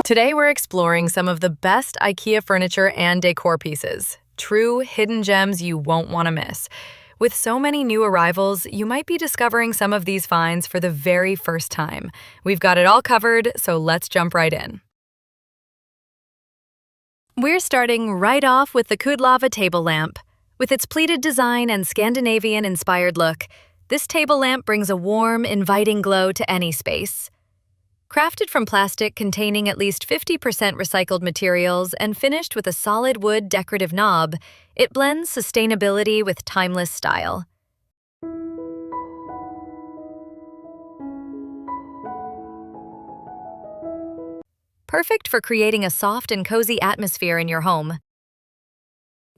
Today we're exploring some of the best IKEA furniture and decor pieces. True hidden gems you won't want to miss. With so many new arrivals, you might be discovering some of these finds for the very first time. We've got it all covered, so let's jump right in. We're starting right off with the KUDDLAVA table lamp. With its pleated design and Scandinavian-inspired look, this table lamp brings a warm, inviting glow to any space. Crafted from plastic containing at least 50% recycled materials and finished with a solid wood decorative knob, it blends sustainability with timeless style. Perfect for creating a soft and cozy atmosphere in your home.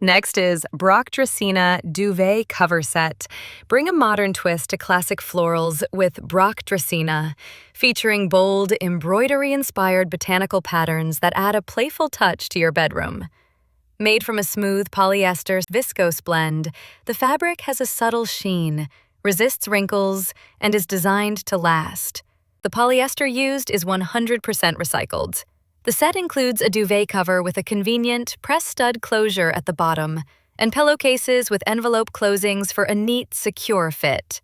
Next is BROKDRACENA duvet cover set. Bring a modern twist to classic florals with BROKDRACENA, featuring bold, embroidery-inspired botanical patterns that add a playful touch to your bedroom. Made from a smooth polyester viscose blend, the fabric has a subtle sheen, resists wrinkles, and is designed to last. The polyester used is 100% recycled. The set includes a duvet cover with a convenient press stud closure at the bottom and pillowcases with envelope closings for a neat, secure fit.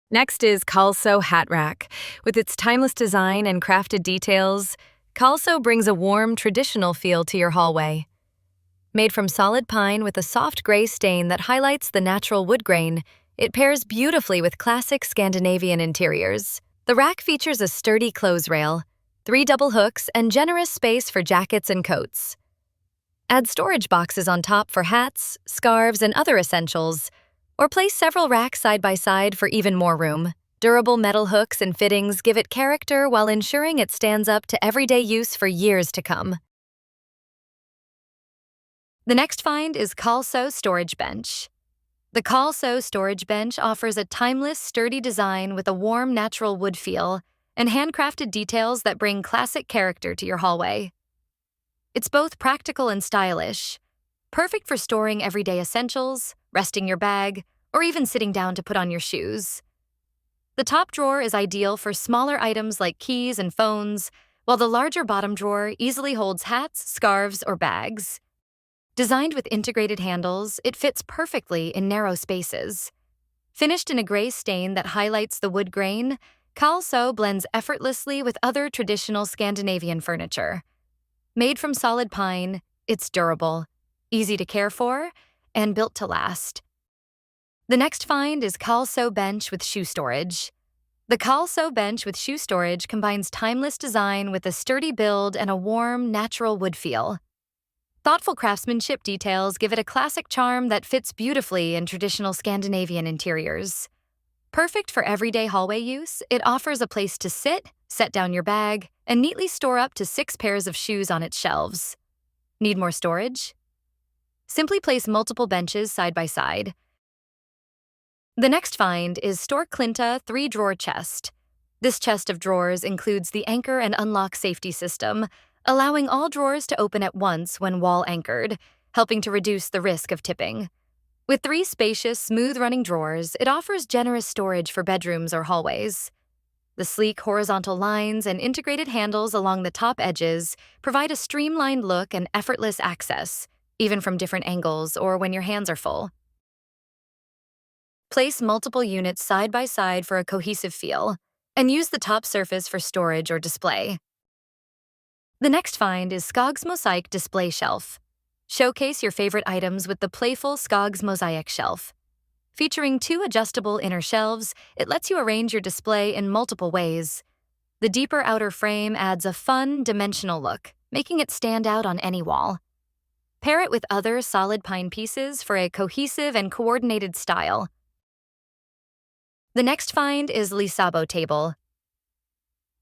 Next is KALLSÖ hat rack. With its timeless design and crafted details, KALLSÖ brings a warm, traditional feel to your hallway. Made from solid pine with a soft gray stain that highlights the natural wood grain, it pairs beautifully with classic Scandinavian interiors. The rack features a sturdy clothes rail, 3 double hooks, and generous space for jackets and coats. Add storage boxes on top for hats, scarves, and other essentials, or place several racks side by side for even more room. Durable metal hooks and fittings give it character while ensuring it stands up to everyday use for years to come. The next find is KALLSÖ storage bench. The KALLSÖ storage bench offers a timeless, sturdy design with a warm, natural wood feel and handcrafted details that bring classic character to your hallway. It's both practical and stylish, perfect for storing everyday essentials, resting your bag, or even sitting down to put on your shoes. The top drawer is ideal for smaller items like keys and phones, while the larger bottom drawer easily holds hats, scarves, or bags. Designed with integrated handles, it fits perfectly in narrow spaces. Finished in a gray stain that highlights the wood grain, KALLSÖ blends effortlessly with other traditional Scandinavian furniture. Made from solid pine, it's durable, easy to care for, and built to last. The next find is KALLSÖ bench with shoe storage. The KALLSÖ bench with shoe storage combines timeless design with a sturdy build and a warm, natural wood feel. Thoughtful craftsmanship details give it a classic charm that fits beautifully in traditional Scandinavian interiors. Perfect for everyday hallway use, it offers a place to sit, set down your bag, and neatly store up to 6 pairs of shoes on its shelves. Need more storage? Simply place multiple benches side by side. The next find is STORKLINTA 3-drawer chest. This chest of drawers includes the anchor and unlock safety system, allowing all drawers to open at once when wall anchored, helping to reduce the risk of tipping. With 3 spacious, smooth-running drawers, it offers generous storage for bedrooms or hallways. The sleek horizontal lines and integrated handles along the top edges provide a streamlined look and effortless access, even from different angles or when your hands are full. Place multiple units side by side for a cohesive feel, and use the top surface for storage or display. The next find is SKOGSMOSAIK display shelf. Showcase your favorite items with the playful SKOGSMOSAIK shelf. Featuring 2 adjustable inner shelves, it lets you arrange your display in multiple ways. The deeper outer frame adds a fun, dimensional look, making it stand out on any wall. Pair it with other solid pine pieces for a cohesive and coordinated style. The next find is LISABO table.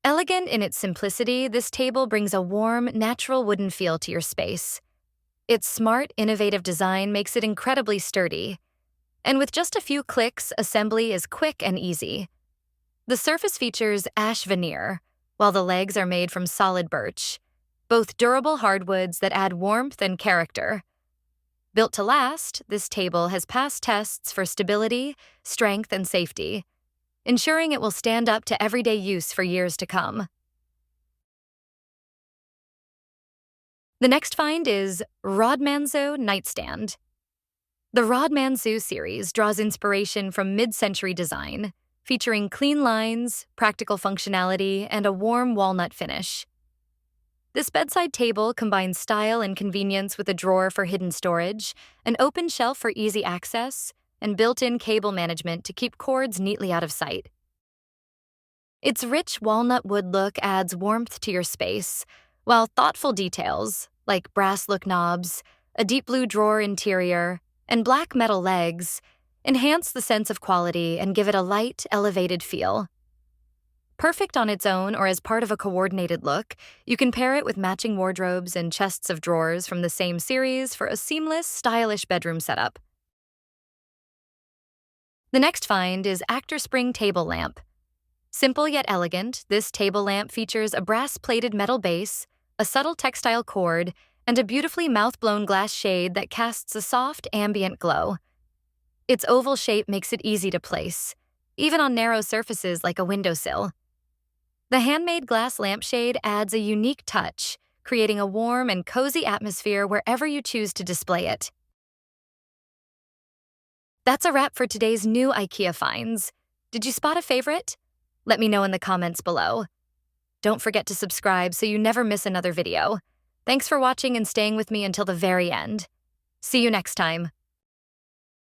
Elegant in its simplicity, this table brings a warm, natural wooden feel to your space. Its smart, innovative design makes it incredibly sturdy. And with just a few clicks, assembly is quick and easy. The surface features ash veneer, while the legs are made from solid birch, both durable hardwoods that add warmth and character. Built to last, this table has passed tests for stability, strength, and safety, ensuring it will stand up to everyday use for years to come. The next find is RÅDMANSÖ nightstand. The RÅDMANSÖ series draws inspiration from mid-century design, featuring clean lines, practical functionality, and a warm walnut finish. This bedside table combines style and convenience with a drawer for hidden storage, an open shelf for easy access, and built-in cable management to keep cords neatly out of sight. Its rich walnut wood look adds warmth to your space, while thoughtful details, like brass look knobs, a deep blue drawer interior, and black metal legs, enhance the sense of quality and give it a light, elevated feel. Perfect on its own or as part of a coordinated look, you can pair it with matching wardrobes and chests of drawers from the same series for a seamless, stylish bedroom setup. The next find is AKTERSPRING table lamp. Simple yet elegant, this table lamp features a brass-plated metal base, a subtle textile cord, and a beautifully mouth-blown glass shade that casts a soft, ambient glow. Its oval shape makes it easy to place, even on narrow surfaces like a windowsill. The handmade glass lampshade adds a unique touch, creating a warm and cozy atmosphere wherever you choose to display it. That's a wrap for today's new IKEA finds. Did you spot a favorite? Let me know in the comments below. Don't forget to subscribe so you never miss another video. Thanks for watching and staying with me until the very end. See you next time.